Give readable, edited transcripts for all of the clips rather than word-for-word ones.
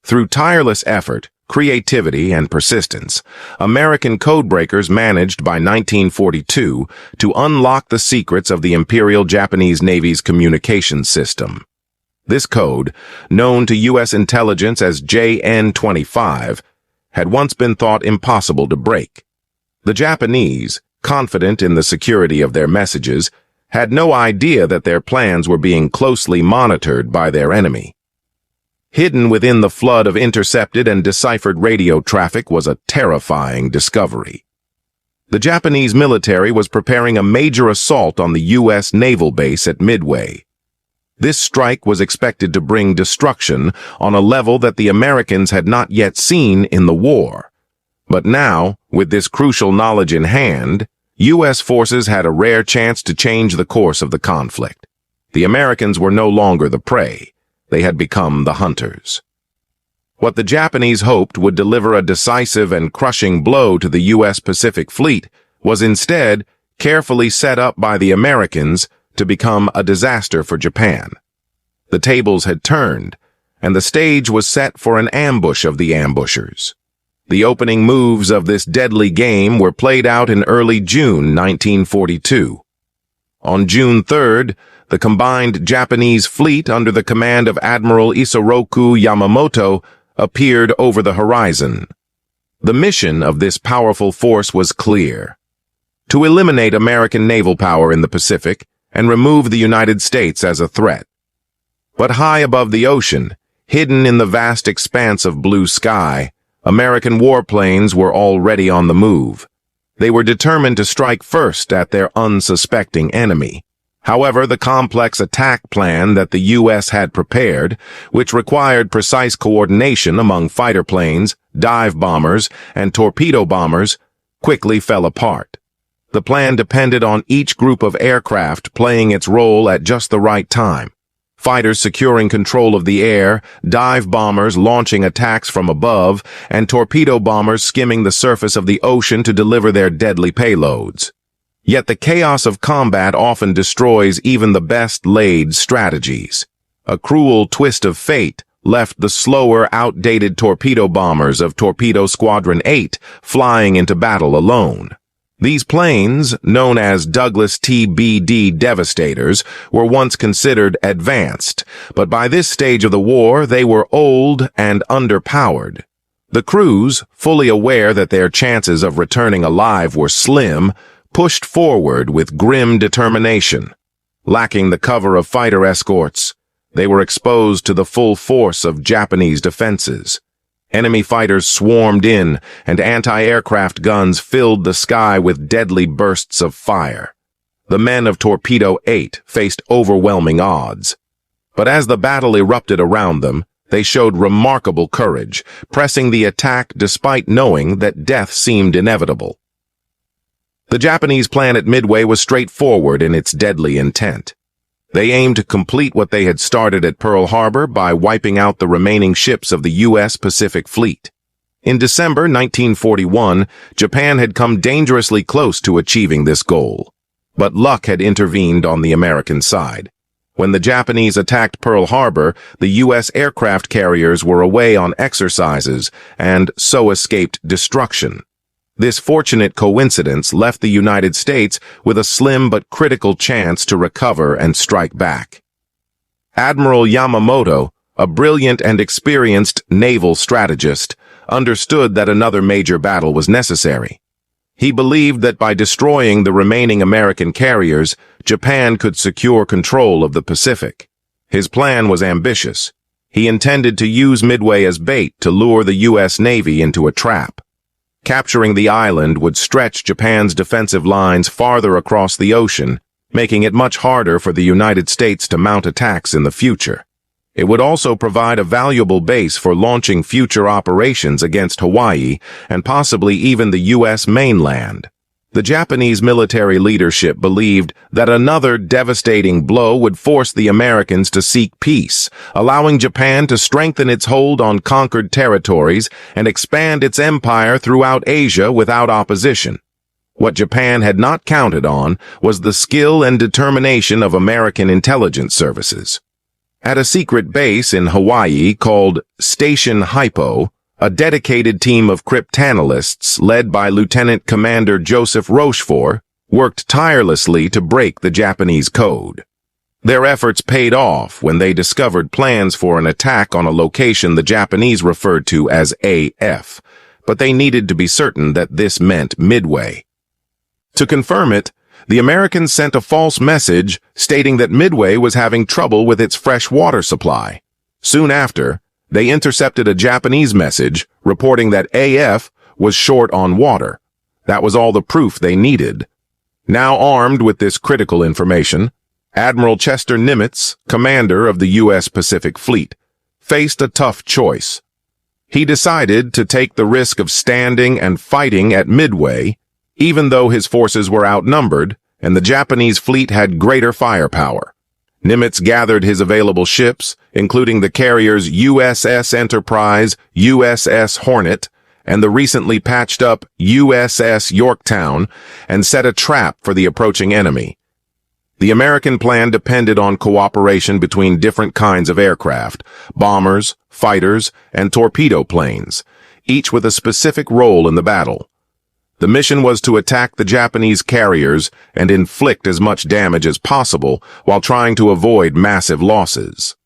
Through tireless effort, creativity, and persistence, American codebreakers managed by 1942 to unlock the secrets of the Imperial Japanese Navy's communications system. This code, known to U.S. intelligence as JN-25, had once been thought impossible to break. The Japanese, confident in the security of their messages, had no idea that their plans were being closely monitored by their enemy. Hidden within the flood of intercepted and deciphered radio traffic was a terrifying discovery. The Japanese military was preparing a major assault on the U.S. naval base at Midway. This strike was expected to bring destruction on a level that the Americans had not yet seen in the war. But now, with this crucial knowledge in hand, U.S. forces had a rare chance to change the course of the conflict. The Americans were no longer the prey. They had become the hunters. What the Japanese hoped would deliver a decisive and crushing blow to the U.S. Pacific Fleet was instead carefully set up by the Americans to become a disaster for Japan. The tables had turned, and the stage was set for an ambush of the ambushers. The opening moves of this deadly game were played out in early June 1942. On June 3rd, the combined Japanese fleet under the command of Admiral Isoroku Yamamoto appeared over the horizon. The mission of this powerful force was clear: to eliminate American naval power in the Pacific and remove the United States as a threat. But high above the ocean, hidden in the vast expanse of blue sky, American warplanes were already on the move. They were determined to strike first at their unsuspecting enemy. However, the complex attack plan that the U.S. had prepared, which required precise coordination among fighter planes, dive bombers, and torpedo bombers, quickly fell apart. The plan depended on each group of aircraft playing its role at just the right time. Fighters securing control of the air, dive bombers launching attacks from above, and torpedo bombers skimming the surface of the ocean to deliver their deadly payloads. Yet the chaos of combat often destroys even the best-laid strategies. A cruel twist of fate left the slower, outdated torpedo bombers of Torpedo Squadron 8 flying into battle alone. These planes, known as Douglas TBD Devastators, were once considered advanced, but by this stage of the war they were old and underpowered. The crews, fully aware that their chances of returning alive were slim, pushed forward with grim determination. Lacking the cover of fighter escorts, they were exposed to the full force of Japanese defenses. Enemy fighters swarmed in, and anti-aircraft guns filled the sky with deadly bursts of fire. The men of Torpedo 8 faced overwhelming odds. But as the battle erupted around them, they showed remarkable courage, pressing the attack despite knowing that death seemed inevitable. The Japanese plan at Midway was straightforward in its deadly intent. They aimed to complete what they had started at Pearl Harbor by wiping out the remaining ships of the U.S. Pacific Fleet. In December 1941, Japan had come dangerously close to achieving this goal. But luck had intervened on the American side. When the Japanese attacked Pearl Harbor, the U.S. aircraft carriers were away on exercises and so escaped destruction. This fortunate coincidence left the United States with a slim but critical chance to recover and strike back. Admiral Yamamoto, a brilliant and experienced naval strategist, understood that another major battle was necessary. He believed that by destroying the remaining American carriers, Japan could secure control of the Pacific. His plan was ambitious. He intended to use Midway as bait to lure the U.S. Navy into a trap. Capturing the island would stretch Japan's defensive lines farther across the ocean, making it much harder for the United States to mount attacks in the future. It would also provide a valuable base for launching future operations against Hawaii and possibly even the U.S. mainland. The Japanese military leadership believed that another devastating blow would force the Americans to seek peace, allowing Japan to strengthen its hold on conquered territories and expand its empire throughout Asia without opposition. What Japan had not counted on was the skill and determination of American intelligence services. At a secret base in Hawaii called Station Hypo, a dedicated team of cryptanalysts led by Lieutenant Commander Joseph Rochefort worked tirelessly to break the Japanese code. Their efforts paid off when they discovered plans for an attack on a location the Japanese referred to as AF, but they needed to be certain that this meant Midway. To confirm it, the Americans sent a false message stating that Midway was having trouble with its fresh water supply. Soon after, they intercepted a Japanese message reporting that AF was short on water. That was all the proof they needed. Now armed with this critical information, Admiral Chester Nimitz, commander of the U.S. Pacific Fleet, faced a tough choice. He decided to take the risk of standing and fighting at Midway, even though his forces were outnumbered and the Japanese fleet had greater firepower. Nimitz gathered his available ships, including the carriers USS Enterprise, USS Hornet, and the recently patched-up USS Yorktown, and set a trap for the approaching enemy. The American plan depended on cooperation between different kinds of aircraft, bombers, fighters, and torpedo planes, each with a specific role in the battle. The mission was to attack the Japanese carriers and inflict as much damage as possible while trying to avoid massive losses.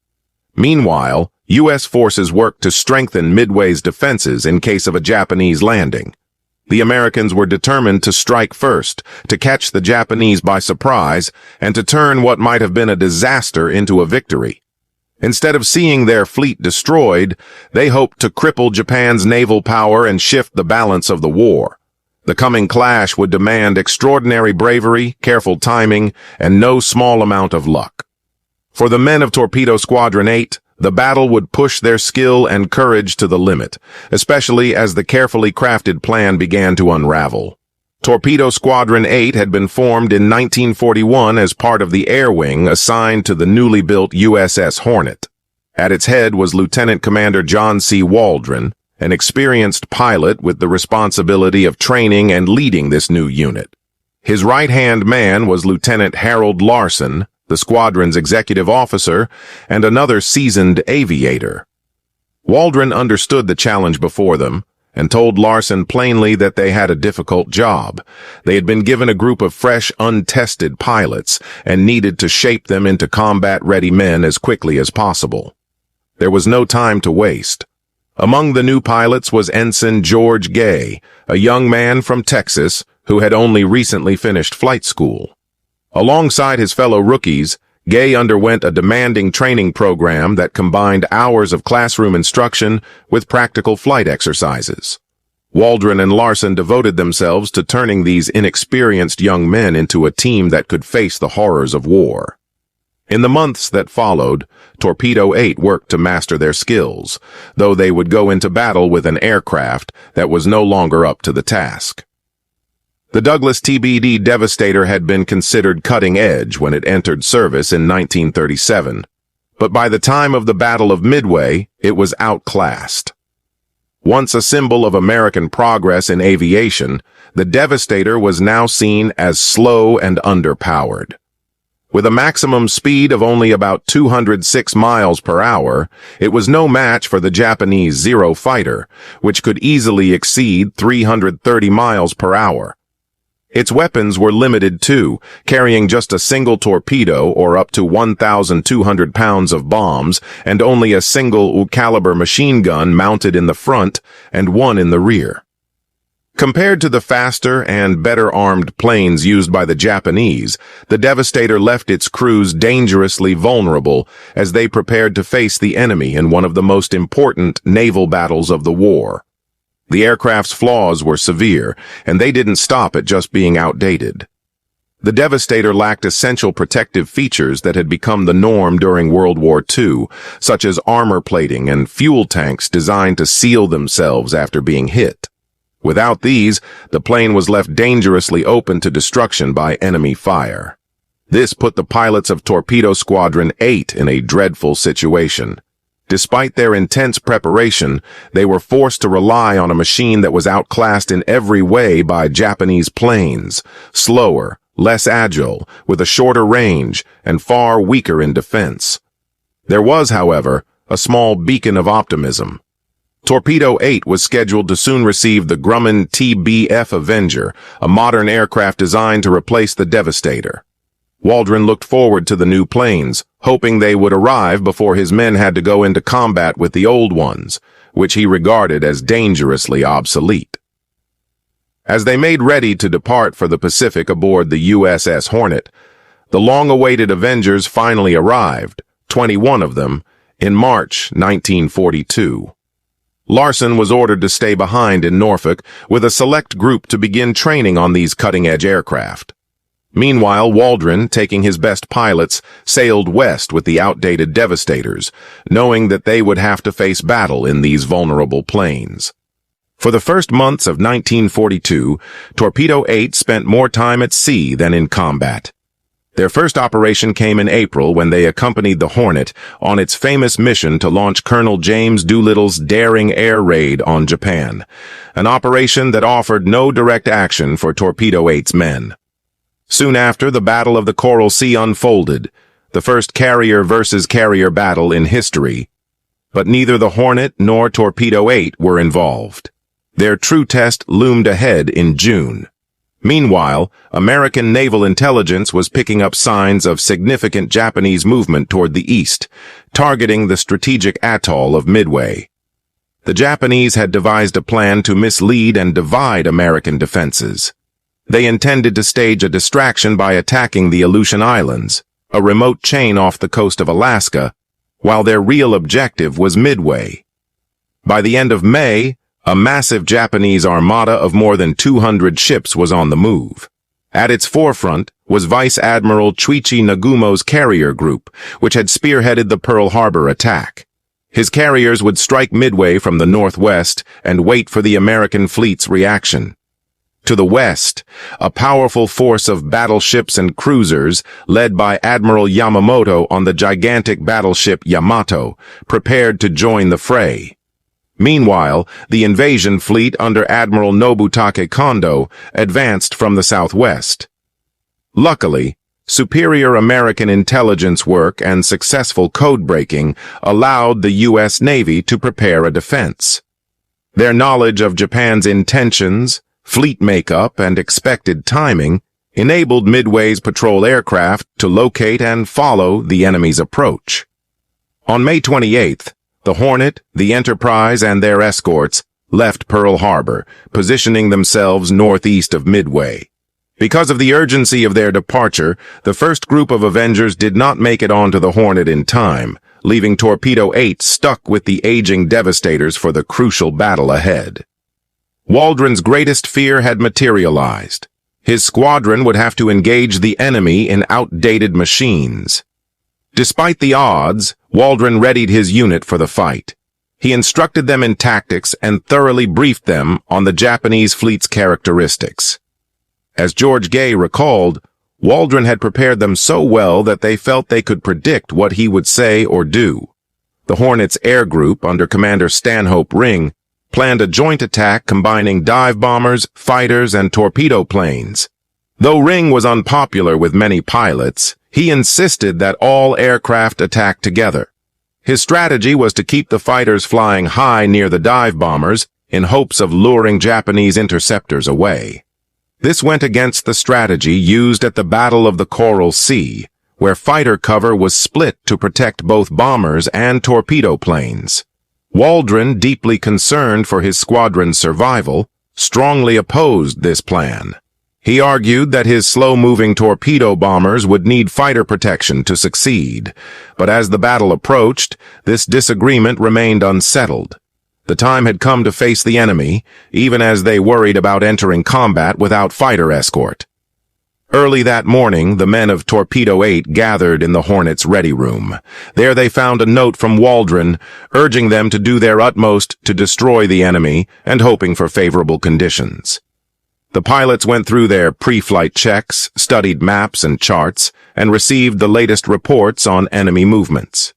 Meanwhile, U.S. forces worked to strengthen Midway's defenses in case of a Japanese landing. The Americans were determined to strike first, to catch the Japanese by surprise, and to turn what might have been a disaster into a victory. Instead of seeing their fleet destroyed, they hoped to cripple Japan's naval power and shift the balance of the war. The coming clash would demand extraordinary bravery, careful timing, and no small amount of luck. For the men of Torpedo Squadron 8, the battle would push their skill and courage to the limit, especially as the carefully crafted plan began to unravel. Torpedo Squadron 8 had been formed in 1941 as part of the air wing assigned to the newly built USS Hornet. At its head was Lieutenant Commander John C. Waldron, an experienced pilot with the responsibility of training and leading this new unit. His right-hand man was Lieutenant Harold Larson, the squadron's executive officer, and another seasoned aviator. Waldron understood the challenge before them and told Larson plainly that they had a difficult job. They had been given a group of fresh, untested pilots and needed to shape them into combat-ready men as quickly as possible. There was no time to waste. Among the new pilots was Ensign George Gay, a young man from Texas who had only recently finished flight school. Alongside his fellow rookies, Gay underwent a demanding training program that combined hours of classroom instruction with practical flight exercises. Waldron and Larson devoted themselves to turning these inexperienced young men into a team that could face the horrors of war. In the months that followed, Torpedo 8 worked to master their skills, though they would go into battle with an aircraft that was no longer up to the task. The Douglas TBD Devastator had been considered cutting edge when it entered service in 1937, but by the time of the Battle of Midway, it was outclassed. Once a symbol of American progress in aviation, the Devastator was now seen as slow and underpowered. With a maximum speed of only about 206 miles per hour, it was no match for the Japanese Zero fighter, which could easily exceed 330 miles per hour. Its weapons were limited too, carrying just a single torpedo or up to 1,200 pounds of bombs and only a single U-caliber machine gun mounted in the front and one in the rear. Compared to the faster and better armed planes used by the Japanese, the Devastator left its crews dangerously vulnerable as they prepared to face the enemy in one of the most important naval battles of the war. The aircraft's flaws were severe, and they didn't stop at just being outdated. The Devastator lacked essential protective features that had become the norm during World War II, such as armor plating and fuel tanks designed to seal themselves after being hit. Without these, the plane was left dangerously open to destruction by enemy fire. This put the pilots of Torpedo Squadron 8 in a dreadful situation. Despite their intense preparation, they were forced to rely on a machine that was outclassed in every way by Japanese planes, slower, less agile, with a shorter range, and far weaker in defense. There was, however, a small beacon of optimism. Torpedo 8 was scheduled to soon receive the Grumman TBF Avenger, a modern aircraft designed to replace the Devastator. Waldron looked forward to the new planes, hoping they would arrive before his men had to go into combat with the old ones, which he regarded as dangerously obsolete. As they made ready to depart for the Pacific aboard the USS Hornet, the long-awaited Avengers finally arrived, 21 of them, in March 1942. Larson was ordered to stay behind in Norfolk with a select group to begin training on these cutting-edge aircraft. Meanwhile, Waldron, taking his best pilots, sailed west with the outdated Devastators, knowing that they would have to face battle in these vulnerable planes. For the first months of 1942, Torpedo 8 spent more time at sea than in combat. Their first operation came in April when they accompanied the Hornet on its famous mission to launch Colonel James Doolittle's daring air raid on Japan, an operation that offered no direct action for Torpedo 8's men. Soon after, the Battle of the Coral Sea unfolded, the first carrier versus carrier battle in history. But neither the Hornet nor Torpedo 8 were involved. Their true test loomed ahead in June. Meanwhile, American naval intelligence was picking up signs of significant Japanese movement toward the east, targeting the strategic atoll of Midway. The Japanese had devised a plan to mislead and divide American defenses. They intended to stage a distraction by attacking the Aleutian Islands, a remote chain off the coast of Alaska, while their real objective was Midway. By the end of May, a massive Japanese armada of more than 200 ships was on the move. At its forefront was Vice Admiral Chuichi Nagumo's carrier group, which had spearheaded the Pearl Harbor attack. His carriers would strike Midway from the northwest and wait for the American fleet's reaction. To the west, a powerful force of battleships and cruisers, led by Admiral Yamamoto on the gigantic battleship Yamato, prepared to join the fray. Meanwhile, the invasion fleet under Admiral Nobutake Kondo advanced from the southwest. Luckily, superior American intelligence work and successful code-breaking allowed the U.S. Navy to prepare a defense. Their knowledge of Japan's intentions, fleet makeup, and expected timing enabled Midway's patrol aircraft to locate and follow the enemy's approach. On May 28th, the Hornet, the Enterprise, and their escorts left Pearl Harbor, positioning themselves northeast of Midway. Because of the urgency of their departure, the first group of Avengers did not make it onto the Hornet in time, leaving Torpedo 8 stuck with the aging Devastators for the crucial battle ahead. Waldron's greatest fear had materialized. His squadron would have to engage the enemy in outdated machines. Despite the odds, Waldron readied his unit for the fight. He instructed them in tactics and thoroughly briefed them on the Japanese fleet's characteristics. As George Gay recalled, Waldron had prepared them so well that they felt they could predict what he would say or do. The Hornet's air group, under Commander Stanhope Ring, planned a joint attack combining dive bombers, fighters, and torpedo planes. Though Ring was unpopular with many pilots, he insisted that all aircraft attack together. His strategy was to keep the fighters flying high near the dive bombers in hopes of luring Japanese interceptors away. This went against the strategy used at the Battle of the Coral Sea, where fighter cover was split to protect both bombers and torpedo planes. Waldron, deeply concerned for his squadron's survival, strongly opposed this plan. He argued that his slow-moving torpedo bombers would need fighter protection to succeed, but as the battle approached, this disagreement remained unsettled. The time had come to face the enemy, even as they worried about entering combat without fighter escort. Early that morning, the men of Torpedo 8 gathered in the Hornet's ready room. There they found a note from Waldron, urging them to do their utmost to destroy the enemy and hoping for favorable conditions. The pilots went through their pre-flight checks, studied maps and charts, and received the latest reports on enemy movements.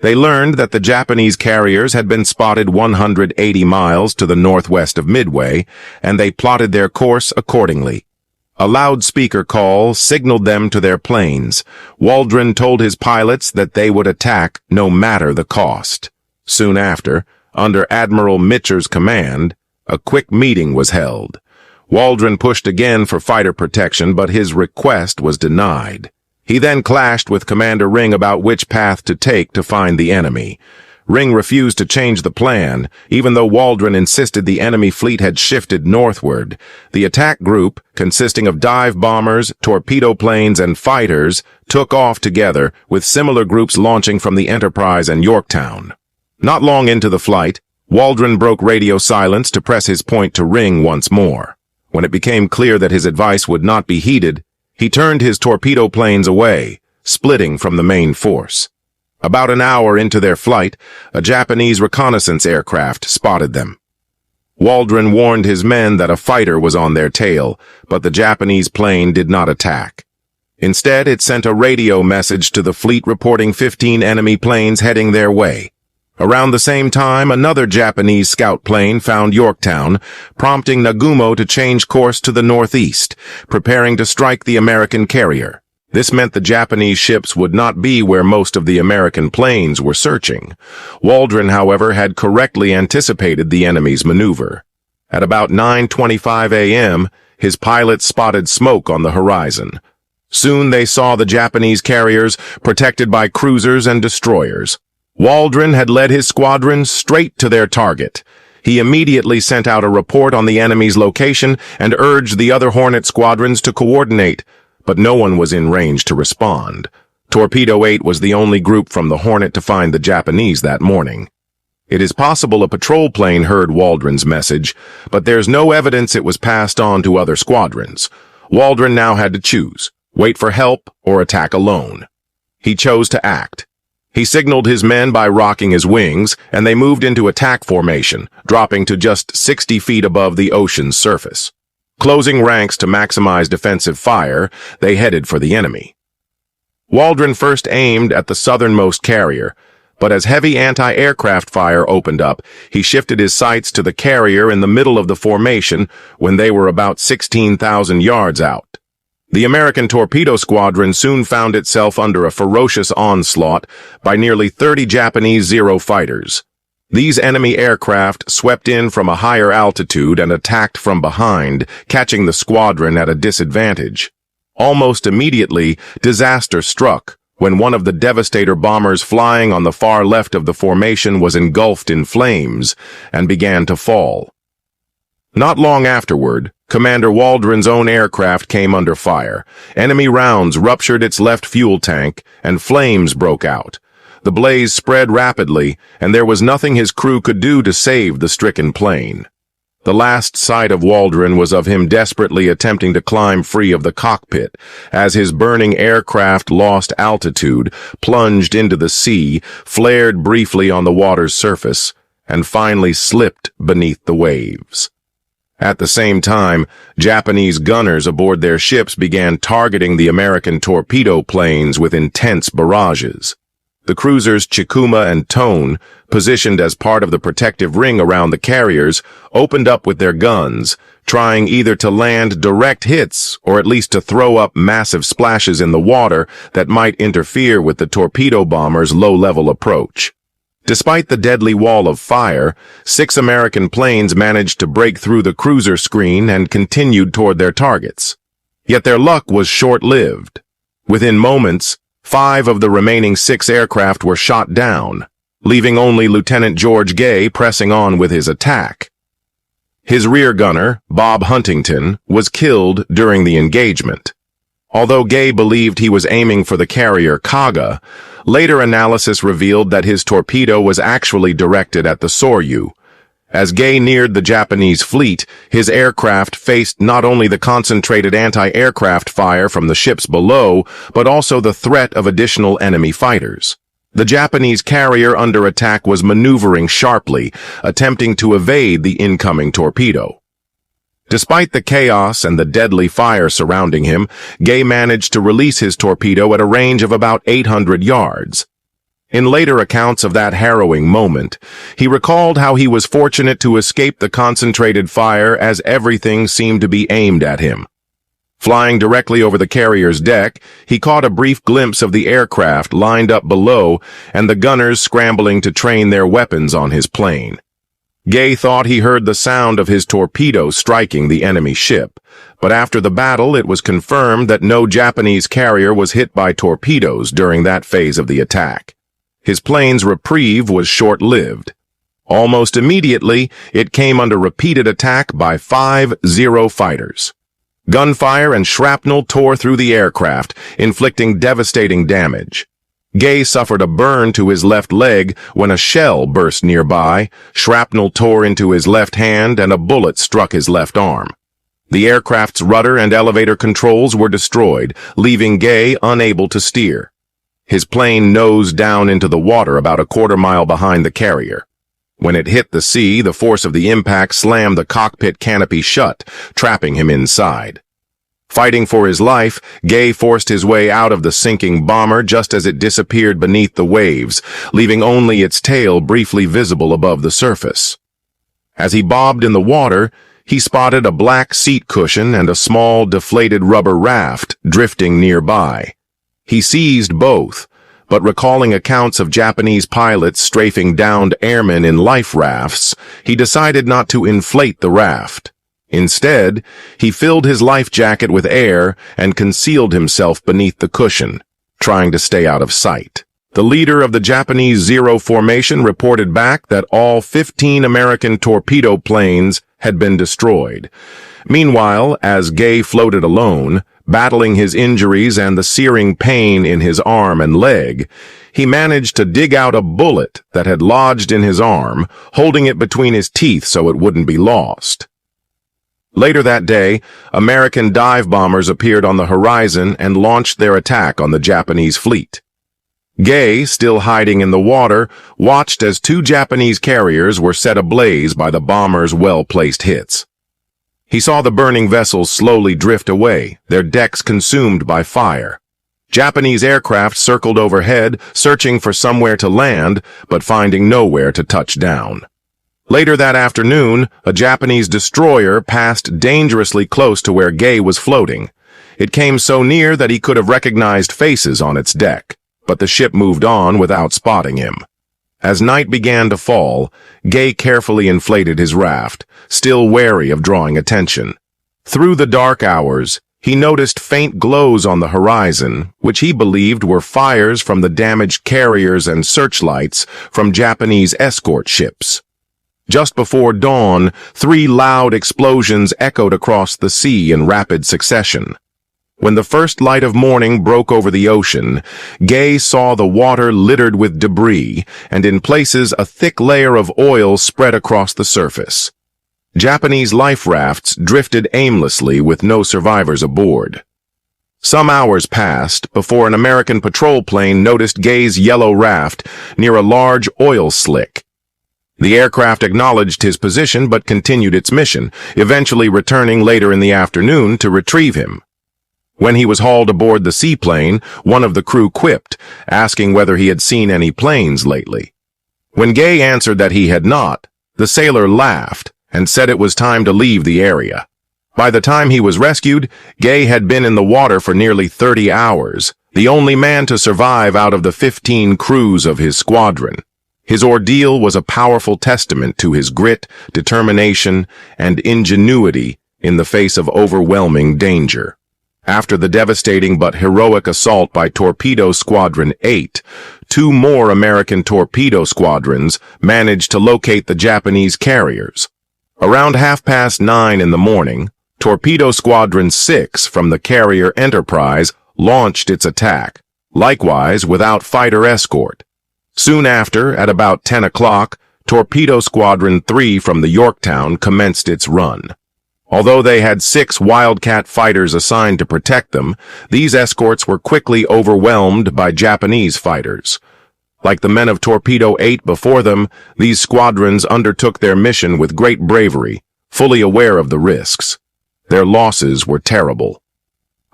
They learned that the Japanese carriers had been spotted 180 miles to the northwest of Midway, and they plotted their course accordingly. A loudspeaker call signaled them to their planes. Waldron told his pilots that they would attack no matter the cost. Soon after, under Admiral Nimitz's command, a quick meeting was held. Waldron pushed again for fighter protection, but his request was denied. He then clashed with Commander Ring about which path to take to find the enemy. Ring refused to change the plan, even though Waldron insisted the enemy fleet had shifted northward. The attack group, consisting of dive bombers, torpedo planes, and fighters, took off together, with similar groups launching from the Enterprise and Yorktown. Not long into the flight, Waldron broke radio silence to press his point to Ring once more. When it became clear that his advice would not be heeded, he turned his torpedo planes away, splitting from the main force. About an hour into their flight, a Japanese reconnaissance aircraft spotted them. Waldron warned his men that a fighter was on their tail, but the Japanese plane did not attack. Instead, it sent a radio message to the fleet reporting 15 enemy planes heading their way. Around the same time, another Japanese scout plane found Yorktown, prompting Nagumo to change course to the northeast, preparing to strike the American carrier. This meant the Japanese ships would not be where most of the American planes were searching. Waldron, however, had correctly anticipated the enemy's maneuver. At about 9:25 a.m., his pilots spotted smoke on the horizon. Soon they saw the Japanese carriers protected by cruisers and destroyers. Waldron had led his squadron straight to their target. He immediately sent out a report on the enemy's location and urged the other Hornet squadrons to coordinate, but no one was in range to respond. Torpedo 8 was the only group from the Hornet to find the Japanese that morning. It is possible a patrol plane heard Waldron's message, but there's no evidence it was passed on to other squadrons. Waldron now had to choose, wait for help or attack alone. He chose to act. He signaled his men by rocking his wings, and they moved into attack formation, dropping to just 60 feet above the ocean's surface. Closing ranks to maximize defensive fire, they headed for the enemy. Waldron first aimed at the southernmost carrier, but as heavy anti-aircraft fire opened up, he shifted his sights to the carrier in the middle of the formation when they were about 16,000 yards out. The American Torpedo Squadron soon found itself under a ferocious onslaught by nearly 30 Japanese Zero fighters. These enemy aircraft swept in from a higher altitude and attacked from behind, catching the squadron at a disadvantage. Almost immediately, disaster struck when one of the Devastator bombers flying on the far left of the formation was engulfed in flames and began to fall. Not long afterward, Commander Waldron's own aircraft came under fire. Enemy rounds ruptured its left fuel tank, and flames broke out. The blaze spread rapidly, and there was nothing his crew could do to save the stricken plane. The last sight of Waldron was of him desperately attempting to climb free of the cockpit, as his burning aircraft lost altitude, plunged into the sea, flared briefly on the water's surface, and finally slipped beneath the waves. At the same time, Japanese gunners aboard their ships began targeting the American torpedo planes with intense barrages. The cruisers Chikuma and Tone, positioned as part of the protective ring around the carriers, opened up with their guns, trying either to land direct hits or at least to throw up massive splashes in the water that might interfere with the torpedo bombers' low-level approach. Despite the deadly wall of fire, 6 American planes managed to break through the cruiser screen and continued toward their targets. Yet their luck was short-lived. Within moments, 5 of the remaining 6 aircraft were shot down, leaving only Lieutenant George Gay pressing on with his attack. His rear gunner, Bob Huntington, was killed during the engagement. Although Gay believed he was aiming for the carrier Kaga, later analysis revealed that his torpedo was actually directed at the Soryu. As Gay neared the Japanese fleet, his aircraft faced not only the concentrated anti-aircraft fire from the ships below, but also the threat of additional enemy fighters. The Japanese carrier under attack was maneuvering sharply, attempting to evade the incoming torpedo. Despite the chaos and the deadly fire surrounding him, Gay managed to release his torpedo at a range of about 800 yards. In later accounts of that harrowing moment, he recalled how he was fortunate to escape the concentrated fire as everything seemed to be aimed at him. Flying directly over the carrier's deck, he caught a brief glimpse of the aircraft lined up below and the gunners scrambling to train their weapons on his plane. Gay thought he heard the sound of his torpedo striking the enemy ship, but after the battle it was confirmed that no Japanese carrier was hit by torpedoes during that phase of the attack. His plane's reprieve was short-lived. Almost immediately, it came under repeated attack by 5 Zero fighters. Gunfire and shrapnel tore through the aircraft, inflicting devastating damage. Gay suffered a burn to his left leg when a shell burst nearby, shrapnel tore into his left hand, and a bullet struck his left arm. The aircraft's rudder and elevator controls were destroyed, leaving Gay unable to steer. His plane nosed down into the water about a quarter-mile behind the carrier. When it hit the sea, the force of the impact slammed the cockpit canopy shut, trapping him inside. Fighting for his life, Gay forced his way out of the sinking bomber just as it disappeared beneath the waves, leaving only its tail briefly visible above the surface. As he bobbed in the water, he spotted a black seat cushion and a small, deflated rubber raft drifting nearby. He seized both, but recalling accounts of Japanese pilots strafing downed airmen in life rafts, he decided not to inflate the raft. Instead, he filled his life jacket with air and concealed himself beneath the cushion, trying to stay out of sight. The leader of the Japanese Zero formation reported back that all 15 American torpedo planes had been destroyed. Meanwhile, as Gay floated alone, battling his injuries and the searing pain in his arm and leg, he managed to dig out a bullet that had lodged in his arm, holding it between his teeth so it wouldn't be lost. Later that day, American dive bombers appeared on the horizon and launched their attack on the Japanese fleet. Gay, still hiding in the water, watched as 2 Japanese carriers were set ablaze by the bombers' well-placed hits. He saw the burning vessels slowly drift away, their decks consumed by fire. Japanese aircraft circled overhead, searching for somewhere to land, but finding nowhere to touch down. Later that afternoon, a Japanese destroyer passed dangerously close to where Gay was floating. It came so near that he could have recognized faces on its deck, but the ship moved on without spotting him. As night began to fall, Gay carefully inflated his raft, still wary of drawing attention. Through the dark hours, he noticed faint glows on the horizon, which he believed were fires from the damaged carriers and searchlights from Japanese escort ships. Just before dawn, 3 loud explosions echoed across the sea in rapid succession. When the first light of morning broke over the ocean, Gay saw the water littered with debris, and in places a thick layer of oil spread across the surface. Japanese life rafts drifted aimlessly with no survivors aboard. Some hours passed before an American patrol plane noticed Gay's yellow raft near a large oil slick. The aircraft acknowledged his position but continued its mission, eventually returning later in the afternoon to retrieve him. When he was hauled aboard the seaplane, one of the crew quipped, asking whether he had seen any planes lately. When Gay answered that he had not, the sailor laughed and said it was time to leave the area. By the time he was rescued, Gay had been in the water for nearly 30 hours, the only man to survive out of the 15 crews of his squadron. His ordeal was a powerful testament to his grit, determination, and ingenuity in the face of overwhelming danger. After the devastating but heroic assault by Torpedo Squadron 8, 2 more American torpedo squadrons managed to locate the Japanese carriers. Around 9:30 in the morning, Torpedo Squadron 6 from the carrier Enterprise launched its attack, likewise without fighter escort. Soon after, at about 10 o'clock, Torpedo Squadron 3 from the Yorktown commenced its run. Although they had 6 Wildcat fighters assigned to protect them, these escorts were quickly overwhelmed by Japanese fighters. Like the men of Torpedo 8 before them, these squadrons undertook their mission with great bravery, fully aware of the risks. Their losses were terrible.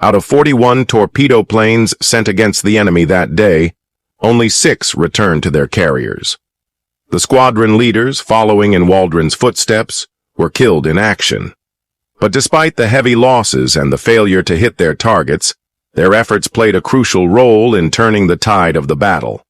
Out of 41 torpedo planes sent against the enemy that day, only 6 returned to their carriers. The squadron leaders, following in Waldron's footsteps, were killed in action. But despite the heavy losses and the failure to hit their targets, their efforts played a crucial role in turning the tide of the battle.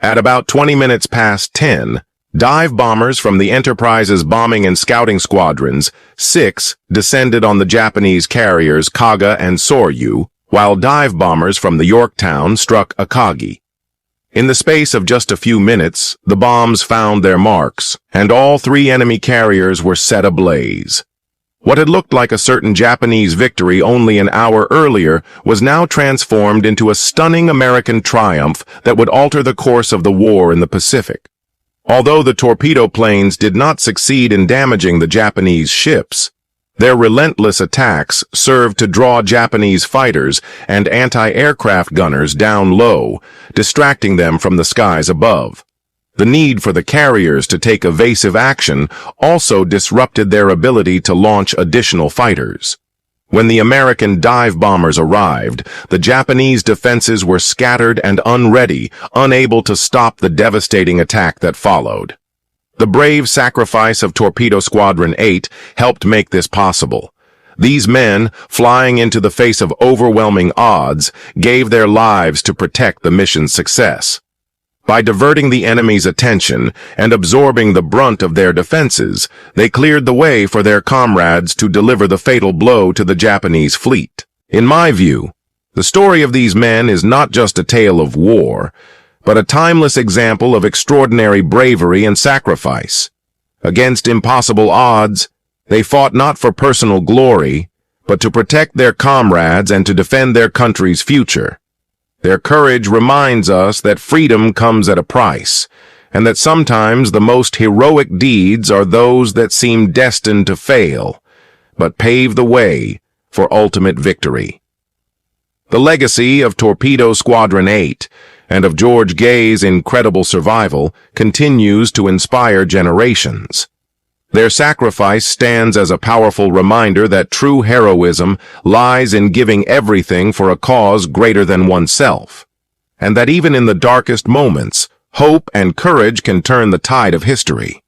At about 20 minutes past 10, dive bombers from the Enterprise's bombing and scouting squadrons, 6, descended on the Japanese carriers Kaga and Soryu, while dive bombers from the Yorktown struck Akagi. In the space of just a few minutes, the bombs found their marks, and all 3 enemy carriers were set ablaze. What had looked like a certain Japanese victory only an hour earlier was now transformed into a stunning American triumph that would alter the course of the war in the Pacific. Although the torpedo planes did not succeed in damaging the Japanese ships, their relentless attacks served to draw Japanese fighters and anti-aircraft gunners down low, distracting them from the skies above. The need for the carriers to take evasive action also disrupted their ability to launch additional fighters. When the American dive bombers arrived, the Japanese defenses were scattered and unready, unable to stop the devastating attack that followed. The brave sacrifice of Torpedo Squadron 8 helped make this possible. These men, flying into the face of overwhelming odds, gave their lives to protect the mission's success. By diverting the enemy's attention and absorbing the brunt of their defenses, they cleared the way for their comrades to deliver the fatal blow to the Japanese fleet. In my view, the story of these men is not just a tale of war, but a timeless example of extraordinary bravery and sacrifice. Against impossible odds, they fought not for personal glory, but to protect their comrades and to defend their country's future. Their courage reminds us that freedom comes at a price, and that sometimes the most heroic deeds are those that seem destined to fail, but pave the way for ultimate victory. The legacy of Torpedo Squadron 8 and of George Gay's incredible survival continues to inspire generations. Their sacrifice stands as a powerful reminder that true heroism lies in giving everything for a cause greater than oneself, and that even in the darkest moments, hope and courage can turn the tide of history.